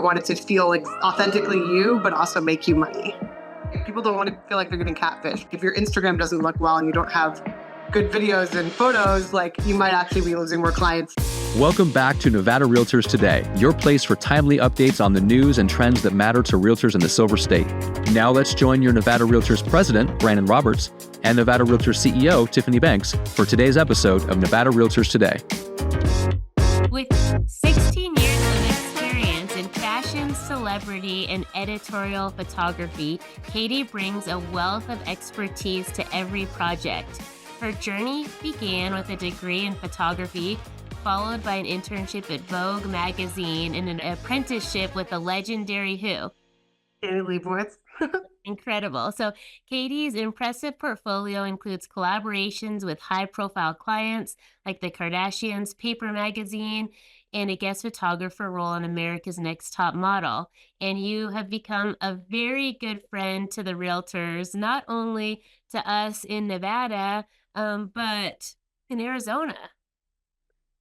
I want it to feel like authentically you, but also make you money. People don't want to feel like they're getting catfished. If your Instagram doesn't look well and you don't have good videos and photos, like you might actually be losing more clients. Welcome back to Nevada Realtors Today, your place for timely updates on the news and trends that matter to realtors in the Silver State. Now let's join your Nevada Realtors President, Brandon Roberts, and Nevada Realtors CEO, Tiffany Banks, for today's episode of Nevada Realtors Today. With 16 years of experience in fashion, celebrity, and editorial photography, Katie brings a wealth of expertise to every project. Her journey began with a degree in photography, followed by an internship at Vogue Magazine and an apprenticeship with the legendary who? Annie Leibovitz. Incredible. So Katie's impressive portfolio includes collaborations with high-profile clients like the Kardashians, Paper Magazine, and a guest photographer role on America's Next Top Model. And you have become a very good friend to the realtors, not only to us in Nevada, but in Arizona.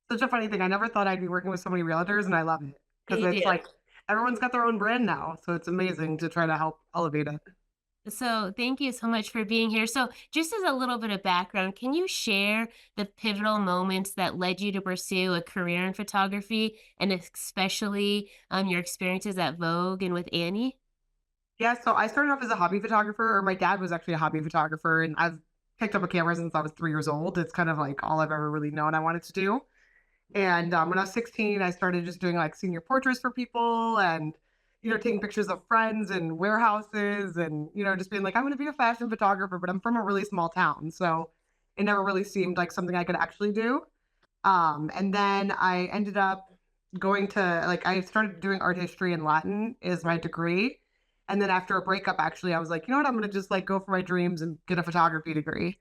Such a funny thing. I never thought I'd be working with so many realtors, and I love it because it's like everyone's got their own brand now. So it's amazing to try to help elevate it. So thank you so much for being here. So just as a little bit of background, can you share the pivotal moments that led you to pursue a career in photography, and especially your experiences at Vogue and with Annie? Yeah, so I started off as a hobby photographer, or my dad was actually a hobby photographer, and I've picked up a camera since I was 3 years old. It's kind of like all I've ever really known I wanted to do. And when I was 16, I started just doing like senior portraits for people and, taking pictures of friends and warehouses and, just being like, I'm going to be a fashion photographer, but I'm from a really small town. So it never really seemed like something I could actually do. And then I ended up going to I started doing art history and Latin is my degree. And then after a breakup, actually, I was like, you know what, I'm going to just like go for my dreams and get a photography degree.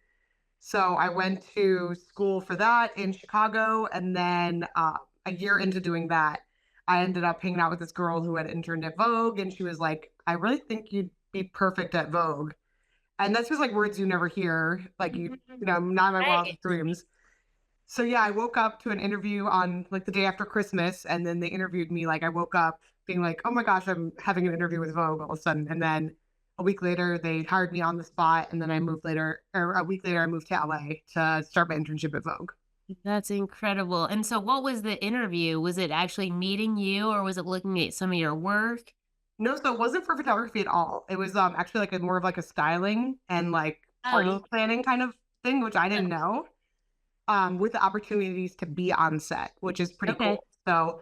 So I went to school for that in Chicago. And then a year into doing that, I ended up hanging out with this girl who had interned at Vogue. And she was like, I really think you'd be perfect at Vogue. And that's just like words you never hear, like, not in my wildest dreams. So yeah, I woke up to an interview on like the day after Christmas. And then they interviewed me. Like I woke up being like, oh my gosh, I'm having an interview with Vogue all of a sudden. And then a week later, they hired me on the spot. And then a week later, I moved to LA to start my internship at Vogue. That's incredible. And so what was the interview? Was it actually meeting you, or was it looking at some of your work? No, so it wasn't for photography at all. It was actually like more of like a styling and like party planning kind of thing, which I didn't know. With the opportunities to be on set, which is pretty cool. So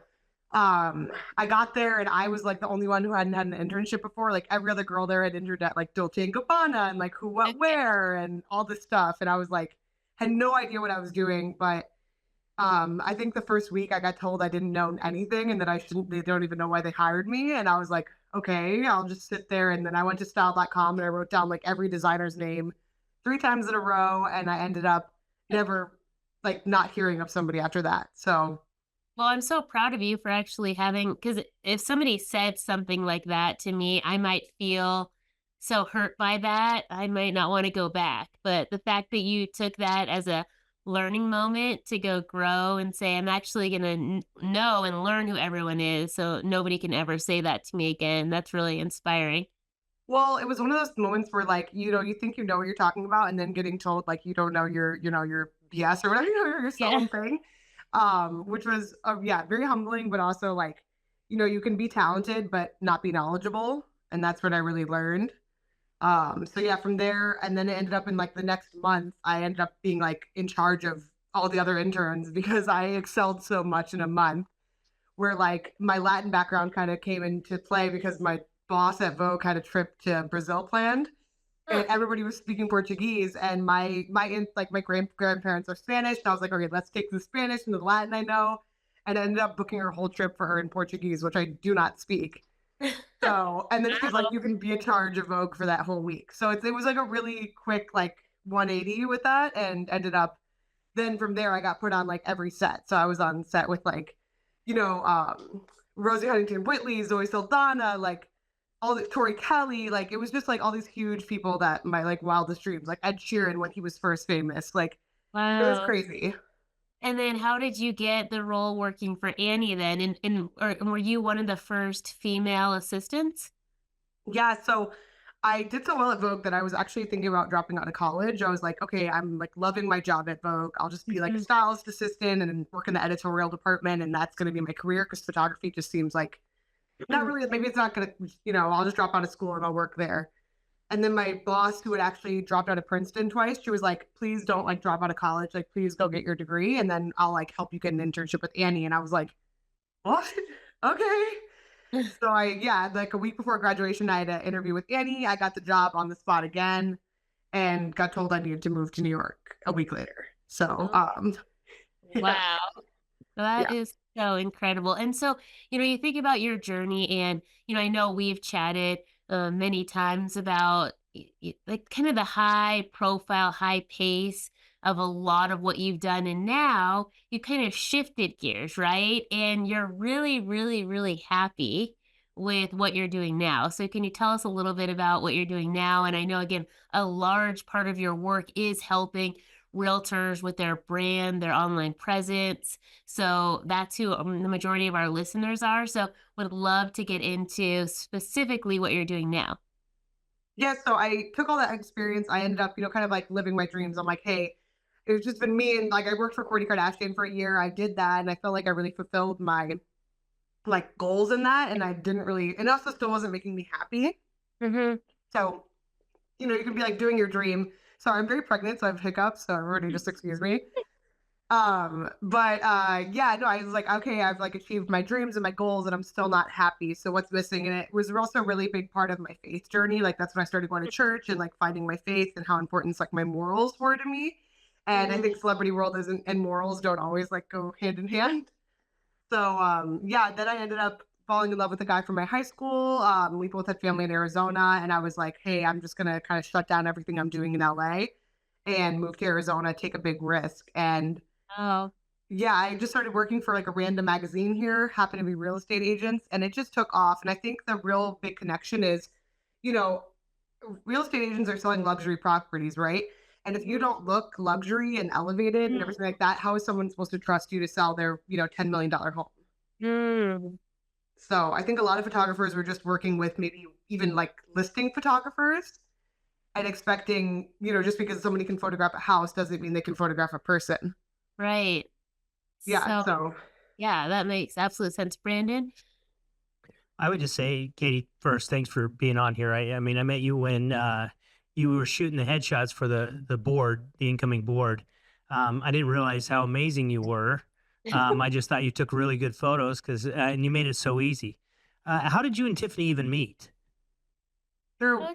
I got there and I was like the only one who hadn't had an internship before. Like every other girl there had interned at like Dolce & Gabbana and like who, what, where, and all this stuff. And I was like, had no idea what I was doing. But I think the first week I got told I didn't know anything and that they don't even know why they hired me. And I was like, okay, I'll just sit there. And then I went to style.com and I wrote down like every designer's name 3 times in a row. And I ended up never like not hearing of somebody after that. So well, I'm so proud of you for actually because if somebody said something like that to me, I might feel so hurt by that. I might not want to go back. But the fact that you took that as a learning moment to go grow and say, I'm actually going to know and learn who everyone is, so nobody can ever say that to me again. That's really inspiring. well, it was one of those moments where like, you think you know what you're talking about and then getting told like you don't know your BS or whatever, your own thing. Which was very humbling, but also like, you can be talented but not be knowledgeable, and that's what I really learned. So yeah, from there, and then it ended up in like the next month, I ended up being like in charge of all the other interns because I excelled so much in a month. Where like my Latin background kind of came into play because my boss at Vogue had a trip to Brazil planned and everybody was speaking Portuguese, and my grandparents are Spanish. And I was like, okay, let's take the Spanish and the Latin I know, and I ended up booking her whole trip for her in Portuguese, which I do not speak. So, and then she's like, you can be in charge of Vogue for that whole week. So it was like a really quick like 180 with that, and ended up then from there I got put on like every set. So I was on set with like, Rosie Huntington Whiteley, Zoe Saldana, like all the Tori Kelly, like it was just like all these huge people that my like wildest dreams, like Ed Sheeran when he was first famous, like it was crazy. And then how did you get the role working for Annie then? Or were you one of the first female assistants? Yeah, so I did so well at Vogue that I was actually thinking about dropping out of college. I was like, okay, I'm like loving my job at Vogue. I'll just be like a Mhm. stylist assistant and work in the editorial department, and that's going to be my career because photography just seems like not really. Maybe it's not going to, I'll just drop out of school and I'll work there. And then my boss, who had actually dropped out of Princeton twice, she was like, please don't like drop out of college. Like, please go get your degree, and then I'll like help you get an internship with Annie. And I was like, what? Okay. So yeah, like a week before graduation, I had an interview with Annie. I got the job on the spot again and got told I needed to move to New York a week later. So, Oh, yeah, wow. That yeah, is so incredible. And so, you think about your journey and, I know we've chatted many times about like kind of the high profile, high pace of a lot of what you've done. And now you kind of shifted gears, right? And you're really, really, really happy with what you're doing now. So can you tell us a little bit about what you're doing now? And I know, again, a large part of your work is helping realtors with their brand, their online presence. So that's who the majority of our listeners are. So would love to get into specifically what you're doing now. yeah. So I took all that experience. I ended up, kind of like living my dreams. I'm like, hey, it's just been me, and like I worked for Kourtney Kardashian for a year. I did that, and I felt like I really fulfilled my like goals in that, and I didn't really, and also still wasn't making me happy. Hmm. So you can be like doing your dream. Sorry, I'm very pregnant, so I have hiccups. So everybody just excuse me. But yeah, no, I was like, okay, I've like achieved my dreams and my goals, and I'm still not happy. So what's missing? And it was also a really big part of my faith journey. Like that's when I started going to church and like finding my faith and how important like my morals were to me. And I think celebrity world isn't and morals don't always like go hand in hand. So yeah, then I ended up falling in love with a guy from my high school. We both had family in Arizona, and I was like, hey, I'm just gonna kind of shut down everything I'm doing in LA and move to Arizona, take a big risk. And Oh, yeah, I just started working for like a random magazine here, happened to be real estate agents, and it just took off. And I think the real big connection is, you know, real estate agents are selling luxury properties, right? And if you don't look luxury and elevated and everything like that, how is someone supposed to trust you to sell their, $10 million home? mm, So I think a lot of photographers were just working with maybe even like listing photographers and expecting, just because somebody can photograph a house doesn't mean they can photograph a person. right. Yeah. So, So yeah, that makes absolute sense, Brandon. I would just say, Katie, first, thanks for being on here. I mean, I met you when you were shooting the headshots for the board, the incoming board. I didn't realize how amazing you were. I just thought you took really good photos and you made it so easy. How did you and Tiffany even meet? through Oh,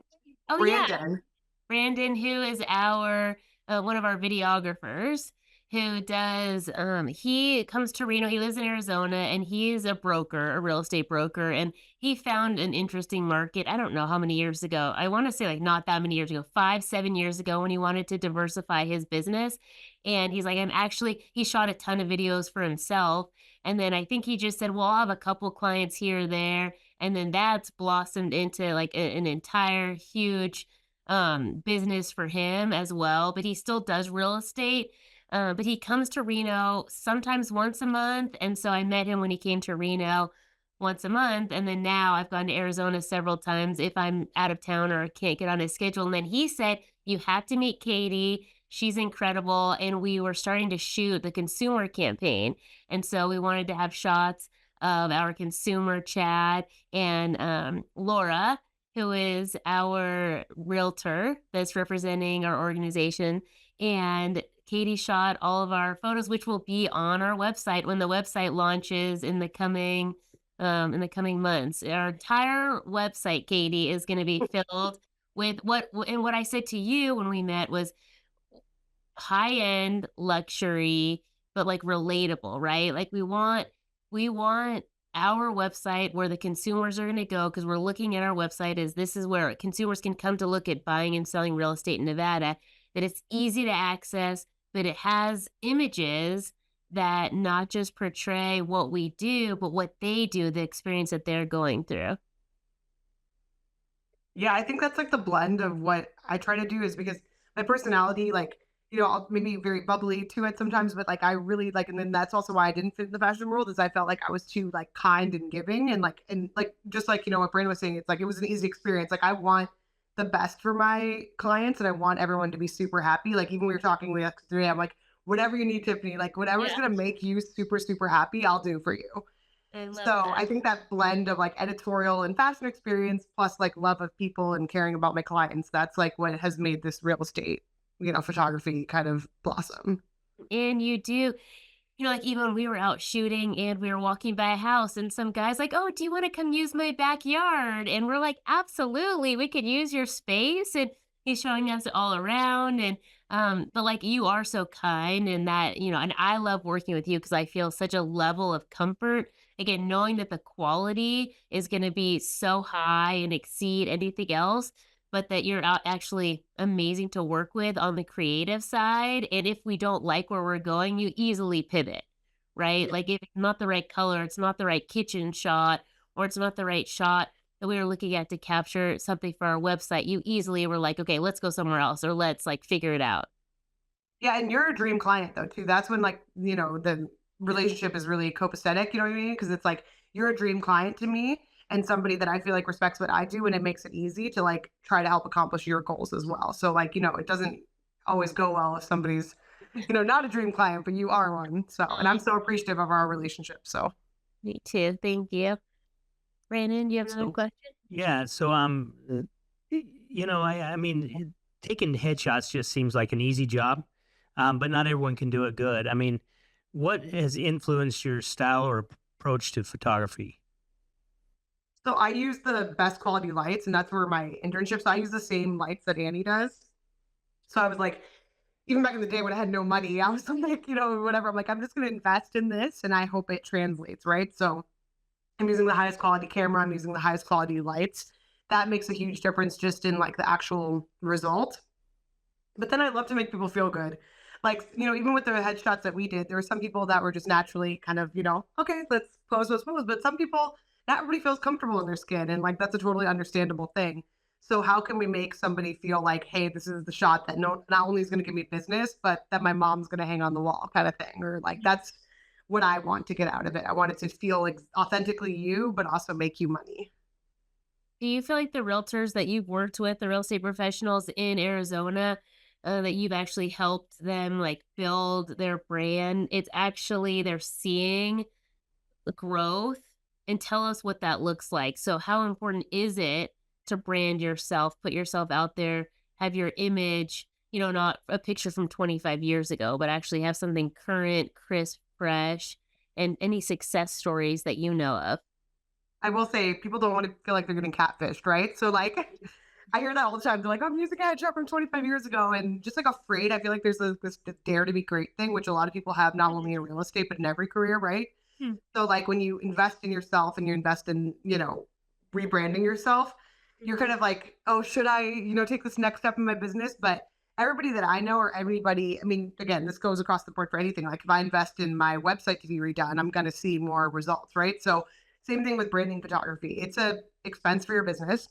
oh, yeah. Brandon. Brandon, who is our one of our videographers, who does he comes to Reno. He lives in Arizona, and he's a broker, a real estate broker, and he found an interesting market. I don't know how many years ago. I want to say like not that many years ago, 5, 7 years ago, when he wanted to diversify his business. And he's like, he shot a ton of videos for himself. And then I think he just said, well, I'll have a couple clients here or there. And then that's blossomed into like an entire huge business for him as well, but he still does real estate. But he comes to Reno sometimes once a month. And so I met him when he came to Reno once a month. And then now I've gone to Arizona several times if I'm out of town or can't get on his schedule. And then he said, you have to meet Katie. She's incredible. And we were starting to shoot the consumer campaign. And so we wanted to have shots of our consumer Chad and Laura, who is our realtor that's representing our organization. And Katie shot all of our photos, which will be on our website when the website launches in the coming months. Our entire website, Katie, is going to be filled with what I said to you when we met was high-end luxury, but like relatable, right? Like we want our website where the consumers are going to go, because we're looking at our website as this is where consumers can come to look at buying and selling real estate in Nevada, that it's easy to access, but it has images that not just portray what we do, but what they do, the experience that they're going through. Yeah, I think that's like the blend of what I try to do is because my personality, like, I'll maybe very bubbly to it sometimes, but like I really like, and then that's also why I didn't fit in the fashion world is I felt like I was too like kind and giving and like just like what Brandon was saying, it's like it was an easy experience. Like I want the best for my clients and I want everyone to be super happy. Like even we were talking yesterday, I'm like, whatever you need, Tiffany, like whatever's Yeah. gonna make you super, super happy, I'll do for you. I love So I that. think that blend of like editorial and fashion experience plus like love of people and caring about my clients, that's like what has made this real estate, photography kind of blossom. And you do, like even when we were out shooting and we were walking by a house and some guy's like, "Oh, do you want to come use my backyard?" And we're like, "Absolutely, we could use your space." And he's showing us all around and but like you are so kind and that, and I love working with you because I feel such a level of comfort. Again, knowing that the quality is going to be so high and exceed anything else, but that you're actually amazing to work with on the creative side. And if we don't like where we're going, you easily pivot, right? Yeah. Like if it's not the right color, it's not the right kitchen shot, or it's not the right shot that we were looking at to capture something for our website, you easily were like, okay, let's go somewhere else or let's like figure it out. Yeah, and you're a dream client though too. That's when like, the relationship is really copacetic, you know what I mean? Because it's like you're a dream client to me and somebody that I feel like respects what I do and it makes it easy to like try to help accomplish your goals as well. So like, it doesn't always go well if somebody's, not a dream client, but you are one. So, and I'm Oh, so appreciative of our relationship. So, me too. Thank you. Brandon, do you have another So question? yeah, so I mean, taking headshots just seems like an easy job, but not everyone can do it good. I mean, what has influenced your style or approach to photography? so I use the best quality lights and that's where my internships, I use the same lights that Annie does. So I was like, even back in the day when I had no money, I was like, whatever. I'm like, I'm just going to invest in this and I hope it translates. Right. So I'm using the highest quality camera. I'm using the highest quality lights. That makes a huge difference just in like the actual result. But then I love to make people feel good. Like, even with the headshots that we did, there were some people that were just naturally kind of, okay, let's pose. But some people, not everybody feels comfortable in their skin. And like, that's a totally understandable thing. So how can we make somebody feel like, hey, this is the shot that not only is going to give me business, but that my mom's going to hang on the wall kind of thing. Or like, that's what I want to get out of it. I want it to feel like authentically you, but also make you money. Do you feel like the realtors that you've worked with, the real estate professionals in Arizona, that you've actually helped them like build their brand, it's actually they're seeing the growth and tell us what that looks like. So how important is it to brand yourself, put yourself out there, have your image, not a picture from 25 years ago, but actually have something current, crisp, fresh, and any success stories that you know of? I will say people don't want to feel like they're getting catfished, right? So like I hear that all the time. They're like, I'm using a headshot from 25 years ago and just like afraid. I feel like there's this dare to be great thing, which a lot of people have not only in real estate, but in every career, right? Hmm. So like when you invest in yourself and you invest in, rebranding yourself, you're kind of like, oh, should I, take this next step in my business? But everybody that I know or everybody, I mean, again, this goes across the board for anything. Like if I invest in my website to be redone, I'm going to see more results, right? So same thing with branding photography. It's a expense for your business.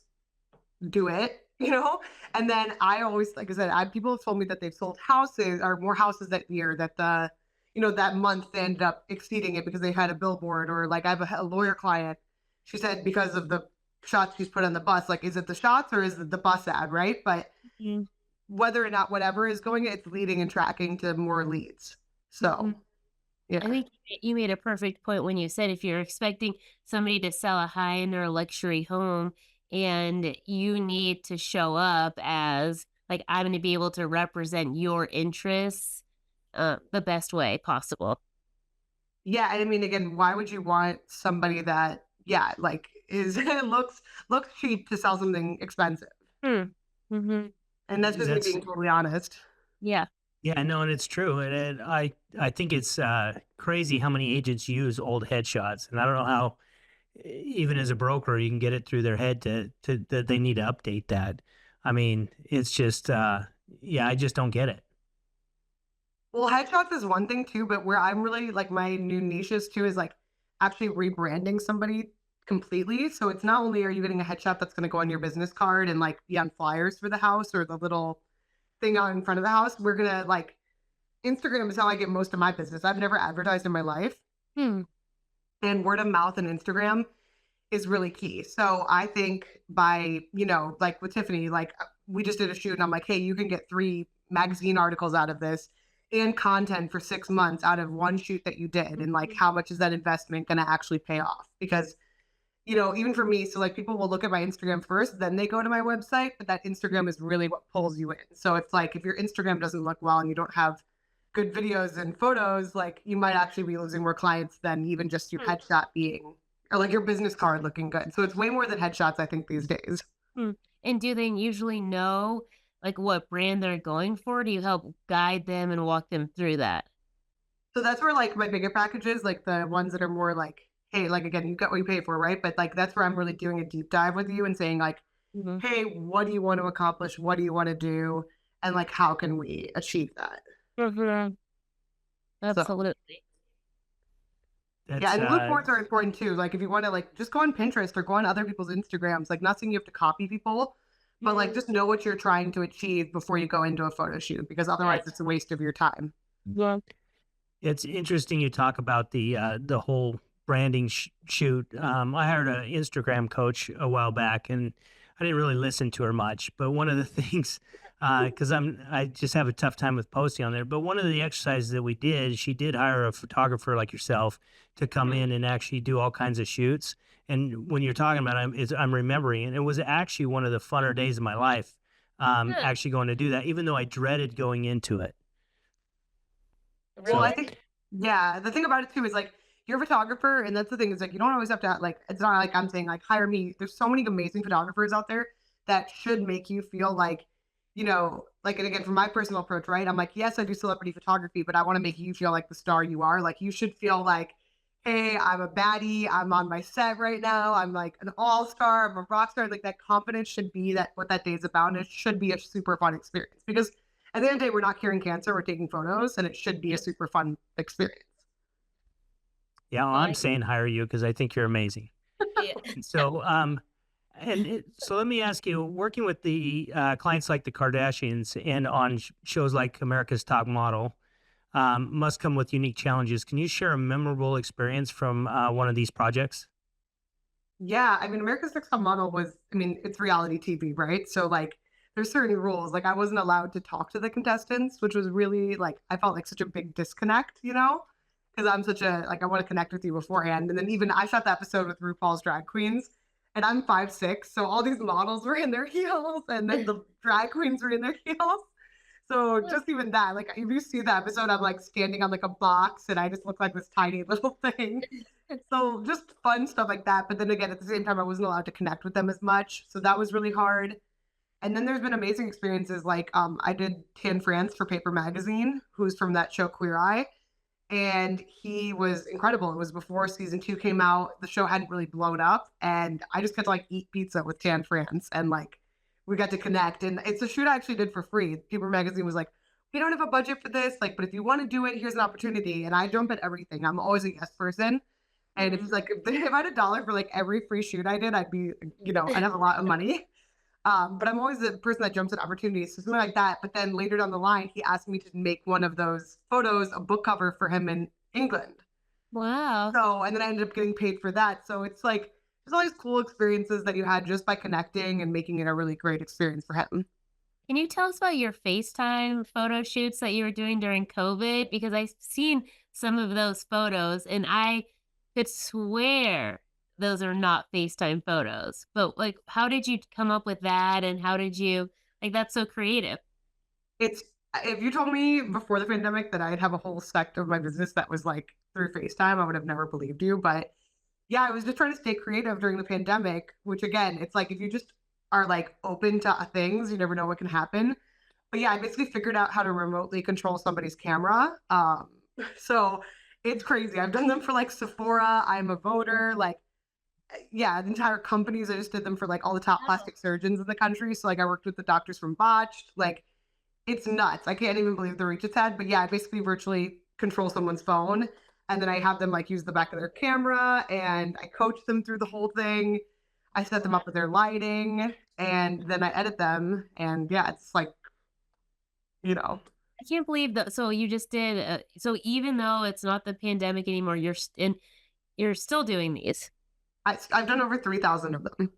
Do it, And then I always, like I said, people have told me that they've sold houses or more houses that year that that month they ended up exceeding it because they had a billboard or like I have a lawyer client. She said because of the shots she's put on the bus, like, is it the shots or is it the bus ad, right? But Mhm. whether or not whatever is going, it's leading and tracking to more leads. So, I yeah. think you made a perfect point when you said if you're expecting somebody to sell a high end or a luxury home and you need to show up as like I'm going to be able to represent your interests the best way possible. Yeah, I mean, again, why would you want somebody that, yeah, like is looks cheap to sell something expensive? Hmm. Hmm. And that's just me That's being totally honest. Yeah. Yeah, no, and it's true, and I think it's crazy how many agents use old headshots, and I don't know how even as a broker you can get it through their head to that they need to update that. I mean, it's just yeah, I just don't get it. Well, headshots is one thing too, but where I'm really like my new niches too is like actually rebranding somebody completely. So it's not only are you getting a headshot that's going to go on your business card and like be on flyers for the house or the little thing out in front of the house. We're gonna like Instagram is how I get most of my business. I've never advertised in my life, Hmm. and word of mouth and Instagram is really key. So I think by, like with Tiffany, like we just did a shoot and I'm like, hey, you can get 3 magazine articles out of this and content for 6 months out of one shoot that you did. And like, how much is that investment going to actually pay off? Because, even for me, so like people will look at my Instagram first, then they go to my website, but that Instagram is really what pulls you in. So it's like, if your Instagram doesn't look well and you don't have good videos and photos, like you might actually be losing more clients than even just your headshot being or like your business card looking good. So it's way more than headshots, I think, these days. Hmm. And do they usually know like what brand they're going for? Do you help guide them and walk them through that? So that's where like my bigger packages, like the ones that are more like, hey, like again, you get what you pay for, right? But like that's where I'm really doing a deep dive with you and saying like, Mhm. hey, what do you want to accomplish? What do you want to do? And like, how can we achieve that? Mhm. So Absolutely. yeah, That's and look boards are important too. Like if you want to like just go on Pinterest or go on other people's Instagrams, like not saying you have to copy people, but like just know what you're trying to achieve before you go into a photo shoot because otherwise it's a waste of your time. Yeah. It's interesting you talk about the whole branding shoot. I hired an Instagram coach a while back, and I didn't really listen to her much. But one of the things, because I just have a tough time with posting on there. But one of the exercises that we did, she did hire a photographer like yourself to come in and actually do all kinds of shoots. And when you're talking about it, I'm remembering, and it was actually one of the funner days of my life. Good. Actually going to do that, even though I dreaded going into it. Well, I So Really? think, yeah, the thing about it too is like you're a photographer, and that's the thing is like you don't always have to like. It's not like I'm saying like hire me. There's so many amazing photographers out there that should make you feel like, like and again from my personal approach, right? I'm like, yes, I do celebrity photography, but I want to make you feel like the star you are. Like you should feel like, hey, I'm a baddie. I'm on my set right now. I'm like an all star. I'm a rock star. Like that confidence should be that what that day is about. And it should be a super fun experience because at the end of the day, we're not curing cancer, we're taking photos, and it should be a super fun experience. yeah, well, I'm Like, saying hire you because I think you're amazing. yeah. So, so let me ask you, working with the clients like the Kardashians and on shows like America's Top Model, must come with unique challenges. Can you share a memorable experience from one of these projects? Yeah, I mean, America's Next Top Model was, I mean, it's reality TV, right? So, like, there's certain rules. Like, I wasn't allowed to talk to the contestants, which was really, like, I felt like such a big disconnect, Because I'm such a, like, I want to connect with you beforehand. And then even I shot the episode with RuPaul's Drag Queens, and I'm 5'6", so all these models were in their heels, and then the drag queens were in their heels. So just even that, like if you see the episode, I'm like standing on like a box and I just look like this tiny little thing. So just fun stuff like that. But then again, at the same time, I wasn't allowed to connect with them as much. So that was really hard. And then there's been amazing experiences like I did Tan France for Paper Magazine, who's from that show Queer Eye. And he was incredible. It was before season 2 came out. The show hadn't really blown up. And I just got to like eat pizza with Tan France and like we got to connect. And it's a shoot I actually did for free. Paper Magazine was like, we don't have a budget for this, like, but if you want to do it, here's an opportunity. And I jump at everything. I'm always a yes person. And if it's like if I had $1 for like every free shoot I did, I'd be, I'd have a lot of money. But I'm always the person that jumps at opportunities, so something like that. But then later down the line, he asked me to make one of those photos, a book cover for him in England. Wow. So, and then I ended up getting paid for that. So it's like there's all these cool experiences that you had just by connecting and making it a really great experience for him. Can you tell us about your FaceTime photo shoots that you were doing during COVID? Because I've seen some of those photos and I could swear those are not FaceTime photos. But like, how did you come up with that? And how did you, like, that's so creative. It's if you told me before the pandemic that I'd have a whole sect of my business that was like through FaceTime, I would have never believed you. But yeah, I was just trying to stay creative during the pandemic, which again, it's like if you just are like open to things, you never know what can happen. But yeah, I basically figured out how to remotely control somebody's camera. So it's crazy. I've done them for like Sephora. I'm a voter. Like, yeah, the entire companies. I just did them for like all the top Wow. plastic surgeons in the country. So like I worked with the doctors from Botched. Like it's nuts. I can't even believe the reach it's had. But yeah, I basically virtually control someone's phone. And then I have them like use the back of their camera and I coach them through the whole thing. I set them up with their lighting and then I edit them. And yeah, it's like you know. I can't believe that. So you just did. So even though it's not the pandemic anymore, you're still doing these. I've done over 3,000 of them.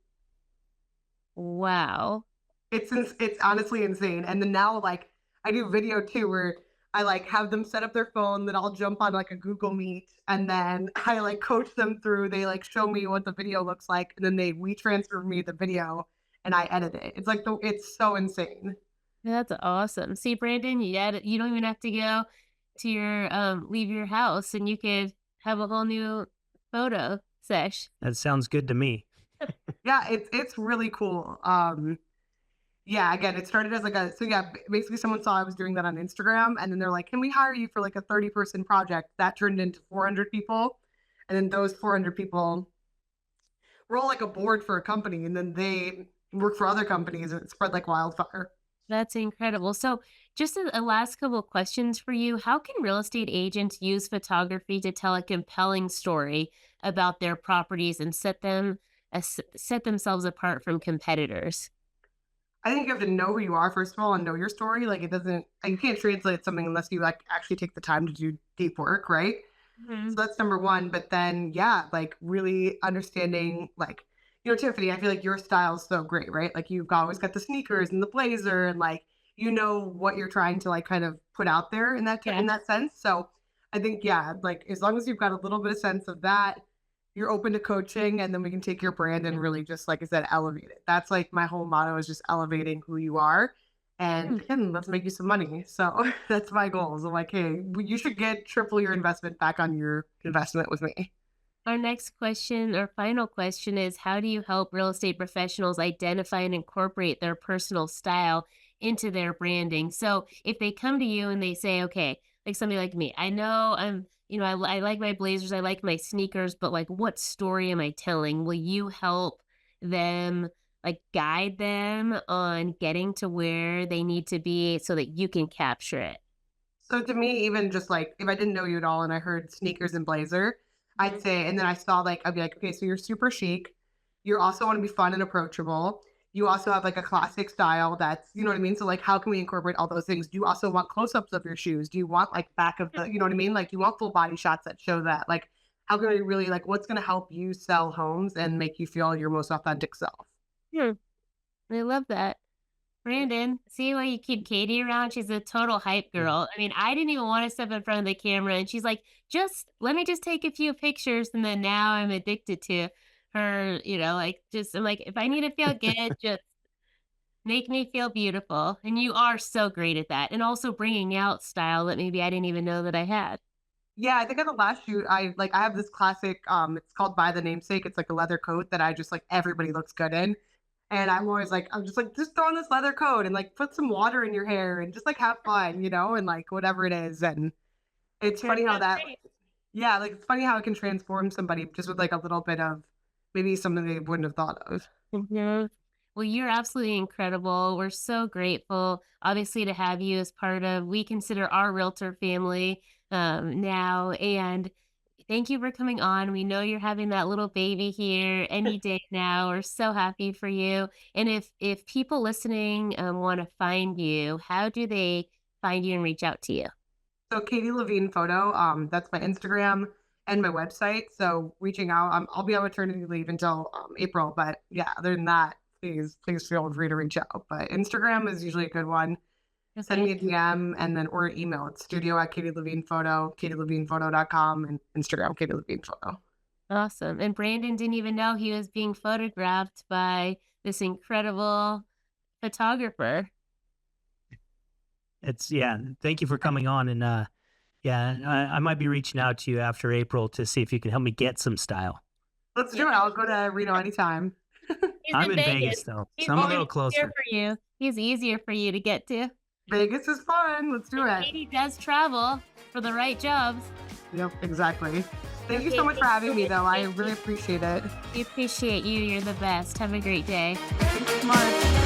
Wow. It's honestly insane. And then now, like, I do video too, where I like have them set up their phone, then I'll jump on like a Google Meet, and then I like coach them through. They like show me what the video looks like, and then we transfer me the video, and I edit it. It's like it's so insane. That's awesome. See, Brandon, you don't even have to go to your leave your house, and you could have a whole new photo sesh. That sounds good to me. Yeah, it's really cool. Yeah, again, it started as like basically someone saw I was doing that on Instagram, and then they're like, "Can we hire you for like a 30-person project?" That turned into 400 people, and then those 400 people were all like a board for a company, and then they work for other companies, and it spread like wildfire. That's incredible. So, just a last couple of questions for you. How can real estate agents use photography to tell a compelling story about their properties and set themselves apart from competitors? I think you have to know who you are first of all and know your story. Like it doesn't, you can't translate something unless you like actually take the time to do deep work, right? So Mhm. that's number one. But then, yeah, like really understanding, like, Tiffany, I feel like your style is so great, right? Like you've always got the sneakers and the blazer, and like you know what you're trying to like kind of put out there in Yeah. in that sense. So I think, yeah, like as long as you've got a little bit of sense of that, you're open to coaching, and then we can take your brand and really just, like I said, elevate it. That's like my whole motto is just elevating who you are. And Mm. again, let's make you some money. So that's my goals. I'm like, hey, you should get triple your investment back on your investment with me. Our next question, our final question is, how do you help real estate professionals identify and incorporate their personal style into their branding? So if they come to you and they say, okay, like somebody like me, I know I like my blazers, I like my sneakers, but like, what story am I telling? Will you help them, like guide them on getting to where they need to be so that you can capture it? So to me, even just like if I didn't know you at all and I heard sneakers and blazer, I'd Mhm. say, and then I saw like, I'd be like, okay, so you're super chic. You also want to be fun and approachable. You also have like a classic style that's, you know what I mean? So like, how can we incorporate all those things? Do you also want close-ups of your shoes? Do you want like back of the, you know what I mean? Like, you want full body shots that show that? Like, how can we really like, what's going to help you sell homes and make you feel your most authentic self? Hmm, I love that. Brandon, see why you keep Katie around? She's a total hype girl. I mean, I didn't even want to step in front of the camera, and she's like, just let me just take a few pictures. And then now I'm addicted to her, like, just, I'm like, if I need to feel good, just make me feel beautiful. And you are so great at that. And also bringing out style that maybe I didn't even know that I had. Yeah, I think on the last shoot, I have this classic, it's called By the Namesake. It's like a leather coat that I just like everybody looks good in. And I'm just like, just throw on this leather coat and like put some water in your hair and just like have fun, and like whatever it is. And it's Turned funny how out that, great. yeah, like it's funny how it can transform somebody just with like a little bit of maybe something they wouldn't have thought of. Mhm. Well, you're absolutely incredible. We're so grateful, obviously, to have you as part of we consider our realtor family now. And thank you for coming on. We know you're having that little baby here any day now. We're so happy for you. And if people listening want to find you, how do they find you and reach out to you? So Katie Levine photo, that's my Instagram and my website. So reaching out, I'll be on maternity leave until April, but yeah, other than that, please feel free to reach out. But Instagram is usually a good one. Send Okay. me a DM and then or email. It's studio at Katie Levine Photo, KatieLevinePhoto.com, and Instagram Katie Levine Photo. Awesome. And Brandon didn't even know he was being photographed by this incredible photographer. It's yeah. Thank you for coming on, and yeah, I might be reaching out to you after April to see if you can help me get some style. Let's do it. I'll go to Reno anytime. He's I'm in in Vegas. Vegas though, He's so I'm a Oh, little easier closer. for you. He's easier for you to get to. Vegas is fun. Let's do it. Katie does travel for the right jobs. Yep, exactly. Thank you Okay, so much for thanks having me, though. I Thank really you. appreciate it. We appreciate you. You're the best. Have a great day. Thanks so much.